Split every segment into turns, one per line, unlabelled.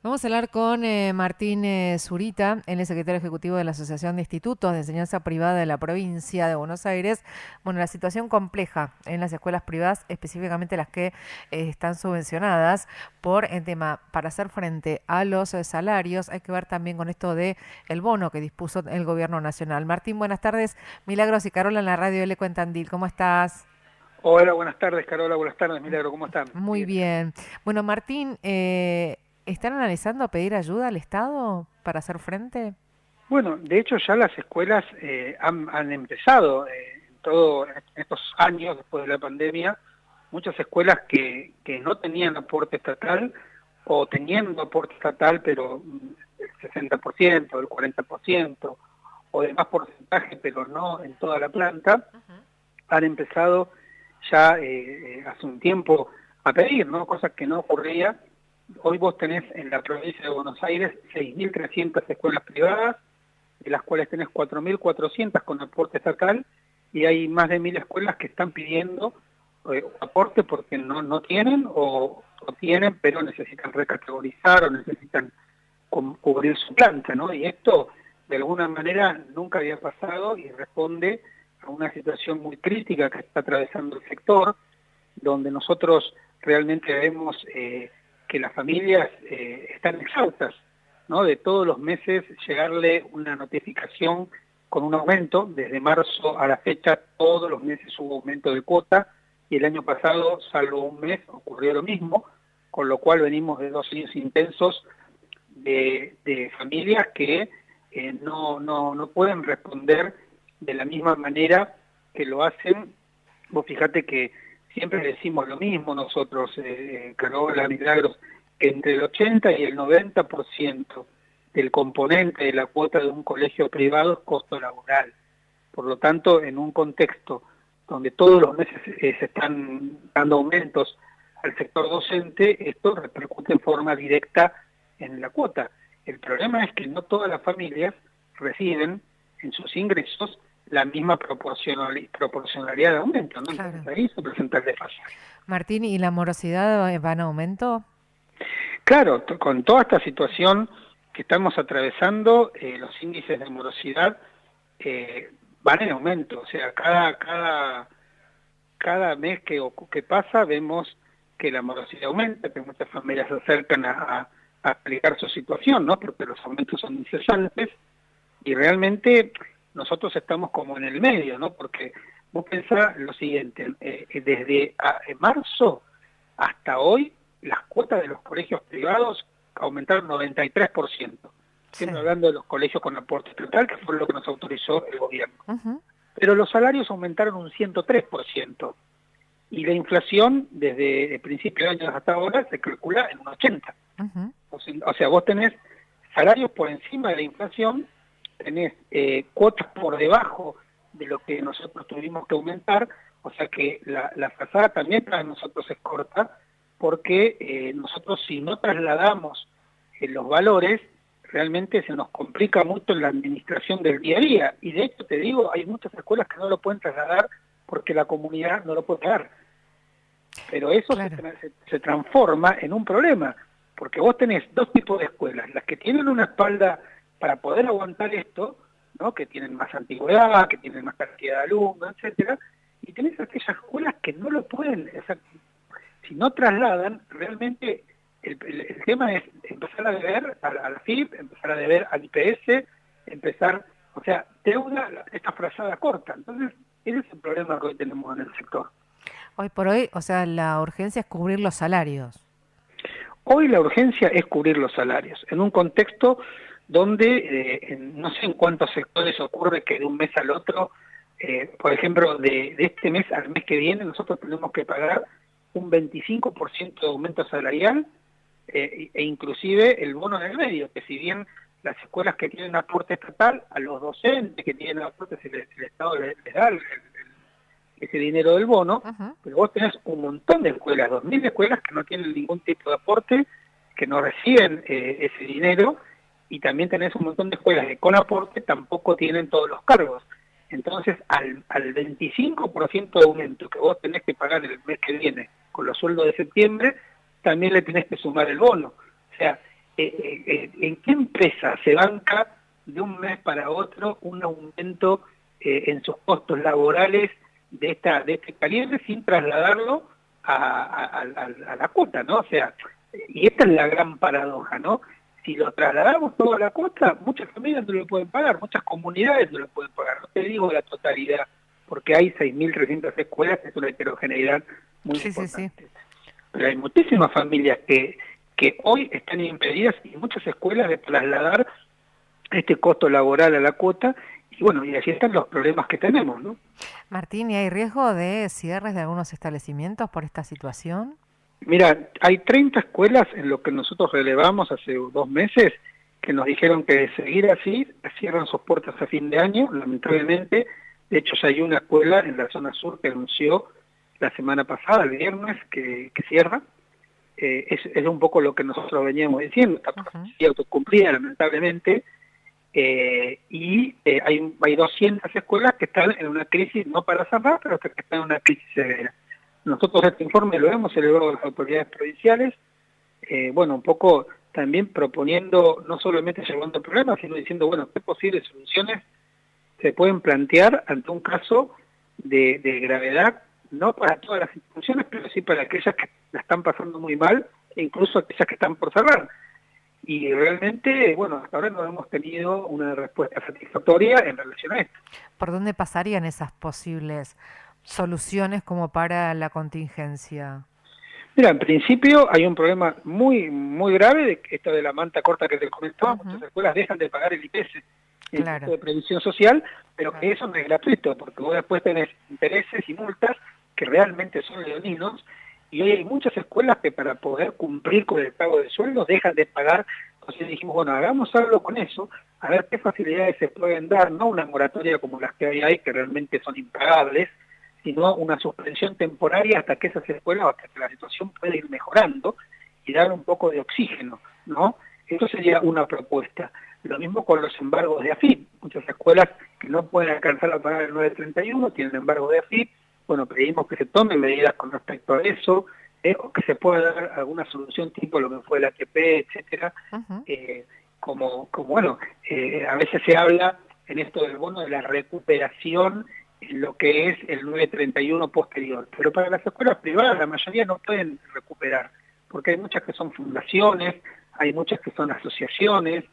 Vamos a hablar con Martín Zurita, él es secretario ejecutivo de la Asociación de Institutos de Enseñanza Privada de la provincia de Buenos Aires. Bueno, la situación compleja en las escuelas privadas, específicamente las que están subvencionadas por el tema, para hacer frente a los salarios, hay que ver también con esto de el bono que dispuso el gobierno nacional. Martín, buenas tardes. Milagros y Carola en la radio L en Tandil, ¿cómo estás?
Hola, buenas tardes, Carola, buenas tardes, Milagro, ¿cómo están?
Muy
Bien, acá.
bien. Bueno, Martín, ¿están analizando pedir ayuda al Estado para hacer frente?
Bueno, de hecho ya las escuelas han empezado en estos años después de la pandemia, muchas escuelas que no tenían aporte estatal o teniendo aporte estatal, pero el 60%, el 40% o de más porcentaje, pero no en toda la planta, han empezado ya hace un tiempo a pedir, ¿no? Cosas que no ocurría. Hoy vos tenés en la provincia de Buenos Aires 6.300 escuelas privadas, de las cuales tenés 4.400 con aporte estatal, y hay más de 1.000 escuelas que están pidiendo aporte porque no tienen o tienen, pero necesitan recategorizar o necesitan cubrir su planta, ¿no? Y esto, de alguna manera, nunca había pasado y responde a una situación muy crítica que está atravesando el sector, donde nosotros realmente vemos que las familias están exhaustas, ¿no? De todos los meses llegarle una notificación con un aumento. Desde marzo a la fecha todos los meses hubo aumento de cuota y el año pasado, salvo un mes, ocurrió lo mismo, con lo cual venimos de 2 años intensos de familias que no pueden responder de la misma manera que lo hacen. Vos fíjate que siempre decimos lo mismo nosotros, Carola, Milagros, que entre el 80 y el 90% del componente de la cuota de un colegio privado es costo laboral. Por lo tanto, en un contexto donde todos los meses se están dando aumentos al sector docente, esto repercute en forma directa en la cuota. El problema es que no todas las familias reciben en sus ingresos la misma proporcionalidad de aumento, ¿no? Entonces
Claro.
ahí se presenta el desfase.
Martín, ¿y la morosidad va en aumento?
Claro, con toda esta situación que estamos atravesando, los índices de morosidad van en aumento. O sea, cada mes que pasa vemos que la morosidad aumenta, que muchas familias se acercan a explicar su situación, ¿no? Porque los aumentos son incesantes y realmente nosotros estamos como en el medio, ¿no? Porque vos pensás lo siguiente, desde marzo hasta hoy, las cuotas de los colegios privados aumentaron 93%.
Sí.
Siempre hablando de los colegios con aporte estatal, que fue lo que nos autorizó el gobierno.
Ujú.
Pero los salarios aumentaron un 103%. Y la inflación, desde el principio de año hasta ahora, se calcula en un 80%.
Ujú.
O sea, vos tenés salarios por encima de la inflación, tenés cuotas por debajo de lo que nosotros tuvimos que aumentar, o sea que la frazada también para nosotros es corta, porque nosotros si no trasladamos los valores, realmente se nos complica mucho la administración del día a día. Y de hecho te digo, hay muchas escuelas que no lo pueden trasladar porque la comunidad no lo puede pagar. Pero eso
Claro.
se transforma en un problema, porque vos tenés dos tipos de escuelas, las que tienen una espalda para poder aguantar esto, ¿no? Que tienen más antigüedad, que tienen más cantidad de alumnos, etcétera, y tenés aquellas escuelas que no lo pueden, o sea, si no trasladan, realmente el tema es empezar a deber a la FIP, empezar a deber al IPS, empezar, o sea, deuda, esta frazada corta. Entonces, ese es el problema que hoy tenemos en el sector.
Hoy por hoy, o sea, la urgencia es cubrir los salarios.
Hoy la urgencia es cubrir los salarios, en un contexto donde no sé en cuántos sectores ocurre que de un mes al otro, por ejemplo, de este mes al mes que viene, nosotros tenemos que pagar un 25% de aumento salarial e inclusive el bono en el medio, que si bien las escuelas que tienen aporte estatal, a los docentes que tienen aporte, el Estado les da ese dinero del bono,
Ujú.
pero vos tenés un montón de escuelas, 2.000 escuelas que no tienen ningún tipo de aporte, que no reciben ese dinero, y también tenés un montón de escuelas que con aporte tampoco tienen todos los cargos. Entonces, al 25% de aumento que vos tenés que pagar el mes que viene con los sueldos de septiembre, también le tenés que sumar el bono. O sea, ¿en qué empresa se banca de un mes para otro un aumento en sus costos laborales de este calibre sin trasladarlo a la cuota, ¿no? O sea, y esta es la gran paradoja, ¿no? Si lo trasladamos todo a la cuota, muchas familias no lo pueden pagar, muchas comunidades no lo pueden pagar. No te digo la totalidad, porque hay 6.300 escuelas, es una heterogeneidad muy importante. Sí. Pero hay muchísimas familias que hoy están impedidas y muchas escuelas de trasladar este costo laboral a la cuota, y bueno, y así están los problemas que tenemos, ¿no?
Martín, ¿y hay riesgo de cierres de algunos establecimientos por esta situación?
Mira, hay 30 escuelas en lo que nosotros relevamos hace 2 meses que nos dijeron que de seguir así cierran sus puertas a fin de año, lamentablemente. De hecho, ya hay una escuela en la zona sur que anunció la semana pasada, el viernes, que cierra. Es un poco lo que nosotros veníamos diciendo, esta profecía autocumplida, lamentablemente. Hay 200 escuelas que están en una crisis, no para cerrar, pero que están en una crisis severa. Nosotros este informe lo hemos elevado a las autoridades provinciales, bueno, un poco también proponiendo, no solamente llevando problemas, sino diciendo, bueno, qué posibles soluciones se pueden plantear ante un caso de gravedad, no para todas las instituciones, pero sí para aquellas que la están pasando muy mal, e incluso aquellas que están por cerrar. Y realmente, bueno, hasta ahora no hemos tenido una respuesta satisfactoria en relación a esto.
¿Por dónde pasarían esas posibles soluciones como para la contingencia?
Mira, en principio hay un problema muy muy grave de esto de la manta corta que te comentaba. Muchas escuelas dejan de pagar el IPS, el Impuesto de Previsión Social, pero que eso no es gratuito, porque vos después tenés intereses y multas que realmente son leoninos, y hoy hay muchas escuelas que para poder cumplir con el pago de sueldos dejan de pagar. Entonces dijimos, bueno, hagamos algo con eso, a ver qué facilidades se pueden dar, no una moratoria como las que hay que realmente son impagables, sino una suspensión temporaria hasta que esas escuelas, hasta que la situación pueda ir mejorando y dar un poco de oxígeno, ¿no? Esto sería una propuesta. Lo mismo con los embargos de AFIP. Muchas escuelas que no pueden alcanzar a pagar el 931 tienen embargo de AFIP. Bueno, pedimos que se tomen medidas con respecto a eso, o que se pueda dar alguna solución tipo lo que fue el ATP, etcétera. Como bueno, a veces se habla en esto del bono de la recuperación en lo que es el 931 posterior. Pero para las escuelas privadas la mayoría no pueden recuperar, porque hay muchas que son fundaciones, hay muchas que son asociaciones,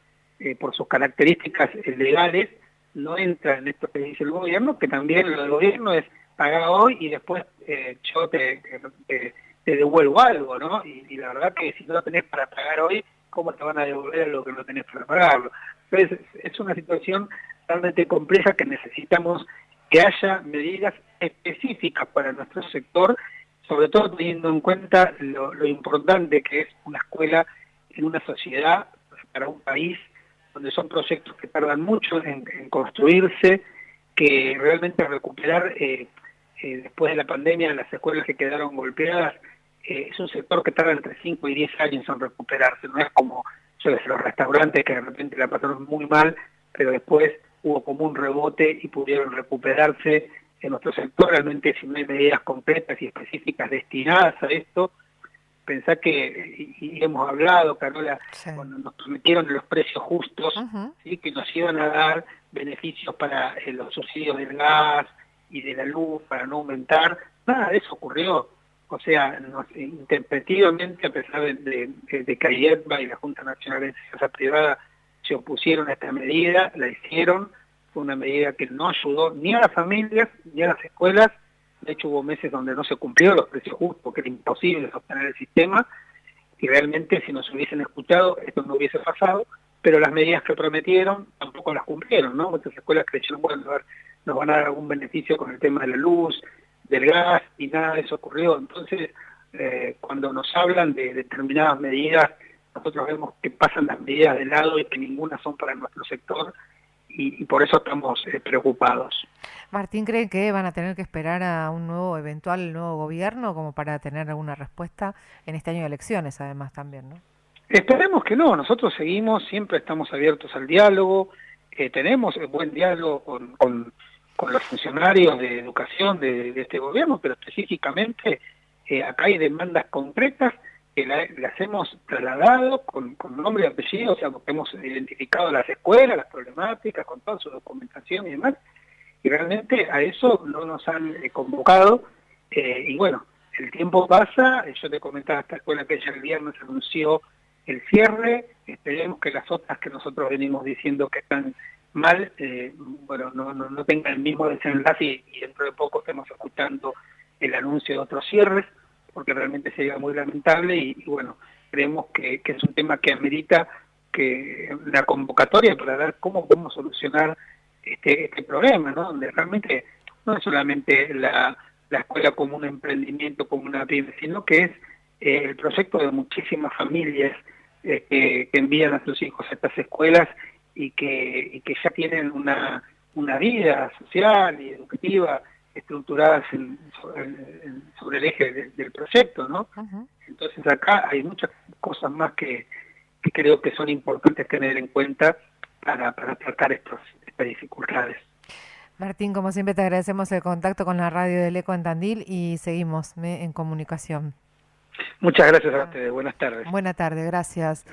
por sus características legales, no entran en esto que dice el gobierno, que también lo del gobierno es pagar hoy y después yo te devuelvo algo, ¿no? Y la verdad que si no lo tenés para pagar hoy, ¿cómo te van a devolver lo que no tenés para pagarlo? Entonces es una situación realmente compleja que necesitamos que haya medidas específicas para nuestro sector, sobre todo teniendo en cuenta lo importante que es una escuela en una sociedad, para un país, donde son proyectos que tardan mucho en construirse, que realmente recuperar después de la pandemia las escuelas que quedaron golpeadas, es un sector que tarda entre 5 y 10 años en recuperarse, no es como los restaurantes que de repente la pasaron muy mal, pero después hubo como un rebote y pudieron recuperarse. En nuestro sector realmente si no hay medidas concretas y específicas destinadas a esto, pensá que, y hemos hablado, Carola, cuando nos prometieron los precios justos, ¿sí? Que nos iban a dar beneficios para los subsidios del gas y de la luz, para no aumentar, nada de eso ocurrió. O sea, interpretativamente, a pesar de que AIEPA y la Junta Nacional de Enseñanza Privada se opusieron a esta medida, la hicieron, fue una medida que no ayudó ni a las familias ni a las escuelas. De hecho hubo meses donde no se cumplieron los precios justos porque era imposible sostener el sistema, y realmente si nos hubiesen escuchado esto no hubiese pasado, pero las medidas que prometieron tampoco las cumplieron, ¿no? Muchas escuelas creyeron, bueno, nos van a dar algún beneficio con el tema de la luz, del gas, y nada de eso ocurrió. Entonces, cuando nos hablan de determinadas medidas, nosotros vemos que pasan las medidas de lado y que ninguna son para nuestro sector, y por eso estamos preocupados.
Martín, ¿cree que van a tener que esperar a un eventual nuevo gobierno como para tener alguna respuesta en este año de elecciones, además también, ¿no?
Esperemos que no, nosotros seguimos, siempre estamos abiertos al diálogo, tenemos buen diálogo con los funcionarios de educación de este gobierno, pero específicamente acá hay demandas concretas que las hemos trasladado con nombre y apellido, o sea, porque hemos identificado las escuelas, las problemáticas, con toda su documentación y demás, y realmente a eso no nos han convocado, y bueno, el tiempo pasa, yo te comentaba esta escuela que ya el viernes anunció el cierre, esperemos que las otras que nosotros venimos diciendo que están mal, bueno, no tengan el mismo desenlace y dentro de poco estemos escuchando el anuncio de otros cierres, porque realmente sería muy lamentable y bueno, creemos que es un tema que amerita que la convocatoria para ver cómo podemos solucionar este problema, ¿no? Donde realmente no es solamente la escuela como un emprendimiento, como una pyme, sino que es el proyecto de muchísimas familias que envían a sus hijos a estas escuelas y que ya tienen una vida social y educativa estructuradas sobre el eje del proyecto, ¿no?
Ujú.
Entonces acá hay muchas cosas más que creo que son importantes tener en cuenta para tratar estas dificultades.
Martín, como siempre te agradecemos el contacto con la radio del Eco en Tandil y seguimos en comunicación.
Muchas gracias a ustedes. Buenas tardes.
Buena tarde, gracias.